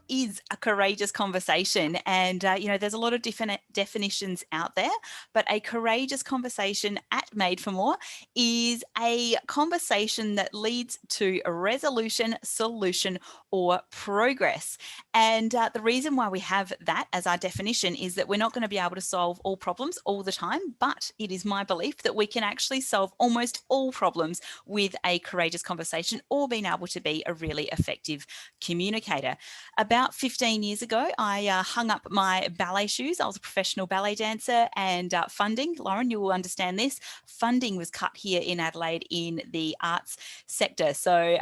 is a courageous conversation? And, there's a lot of different definitions out there, but a courageous conversation at Made for More is a conversation that leads to a resolution, solution, or progress. And the reason why we have that as our definition is that we're not going to be able to solve all problems all the time, but it is my belief that we can actually solve almost all problems with a courageous conversation or being able to be a really effective communicator. About 15 years ago, I hung up my ballet shoes. I was a professional ballet dancer, and funding, Lauren, you will understand this, funding was cut here in Adelaide in the arts sector. So,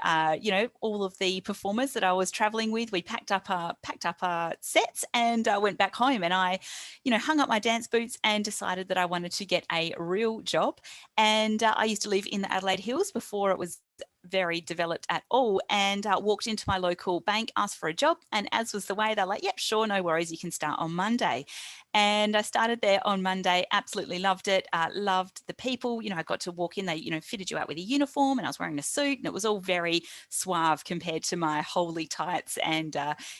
all of the performers that I was traveling with, we packed up our sets and went back home. And I, hung up my dance boots and decided that I wanted to get a real job. And I used to live in the Adelaide Hills before it was very developed at all, and walked into my local bank, asked for a job, and as was the way, they're like, yep, sure, no worries, you can start on Monday. And I started there on Monday, absolutely loved it, loved the people. I got to walk in, they fitted you out with a uniform, and I was wearing a suit, and it was all very suave compared to my holy tights. And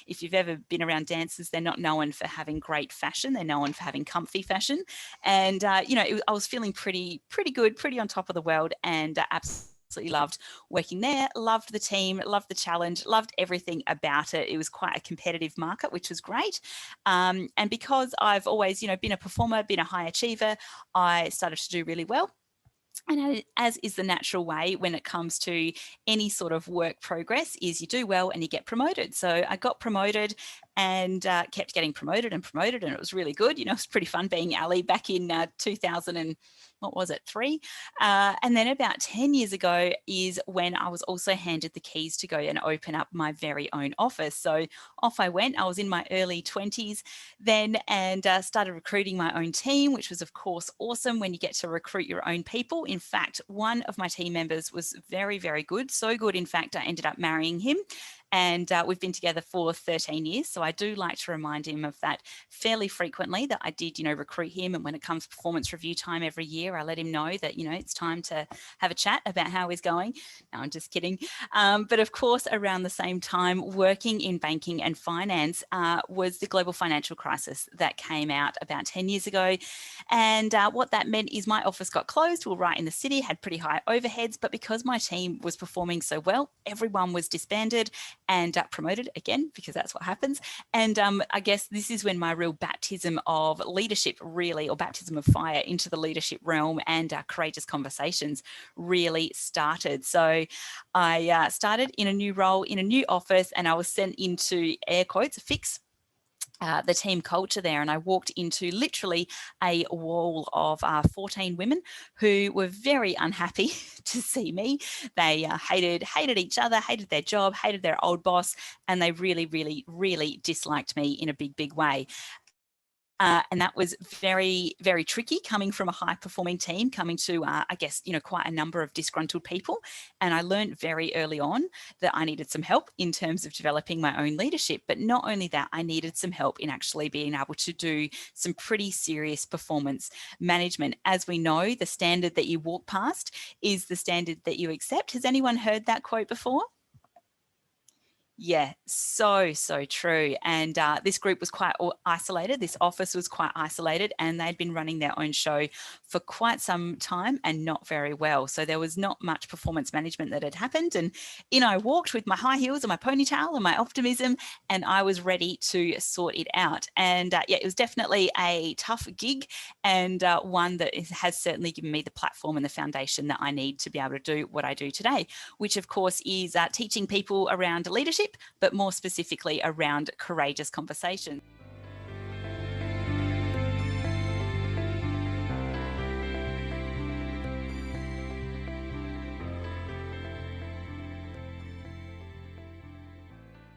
if you've ever been around dancers, they're not known for having great fashion, they're known for having comfy fashion. And I was feeling pretty good, pretty on top of the world, and absolutely loved working there, loved the team, loved the challenge, loved everything about it. It was quite a competitive market, which was great. And because I've always, been a performer, been a high achiever, I started to do really well. And as is the natural way when it comes to any sort of work progress, is you do well and you get promoted. So I got promoted and kept getting promoted, and it was really good. It was pretty fun being Ali back in 2000 and what was it, 3? And then about 10 years ago is when I was also handed the keys to go and open up my very own office. So off I went. I was in my early 20s then, and started recruiting my own team, which was of course awesome when you get to recruit your own people. In fact, one of my team members was very, very good. So good, in fact, I ended up marrying him. And we've been together for 13 years. So I do like to remind him of that fairly frequently, that I did, recruit him. And when it comes to performance review time every year, I let him know that, it's time to have a chat about how he's going. No, I'm just kidding. But of course, around the same time, working in banking and finance was the global financial crisis that came out about 10 years ago. And what that meant is my office got closed. We were right in the city, had pretty high overheads, but because my team was performing so well, everyone was disbanded and promoted again, because that's what happens. And I guess this is when my real baptism of leadership really, or baptism of fire into the leadership realm and courageous conversations really started. So I started in a new role, in a new office, and I was sent into, air quotes, fix the team culture there. And I walked into literally a wall of 14 women who were very unhappy to see me. They hated each other, hated their job, hated their old boss, and they really, really, really disliked me in a big, big way. And that was very, very tricky, coming from a high performing team, coming to, I guess, quite a number of disgruntled people. And I learned very early on that I needed some help in terms of developing my own leadership. But not only that, I needed some help in actually being able to do some pretty serious performance management. As we know, the standard that you walk past is the standard that you accept. Has anyone heard that quote before? Yeah, so true. And this group was quite isolated. This office was quite isolated, and they'd been running their own show for quite some time and not very well. So there was not much performance management that had happened. And in I walked with my high heels and my ponytail and my optimism, and I was ready to sort it out. And yeah, it was definitely a tough gig, and one that has certainly given me the platform and the foundation that I need to be able to do what I do today, which of course is teaching people around leadership, but more specifically around courageous conversation.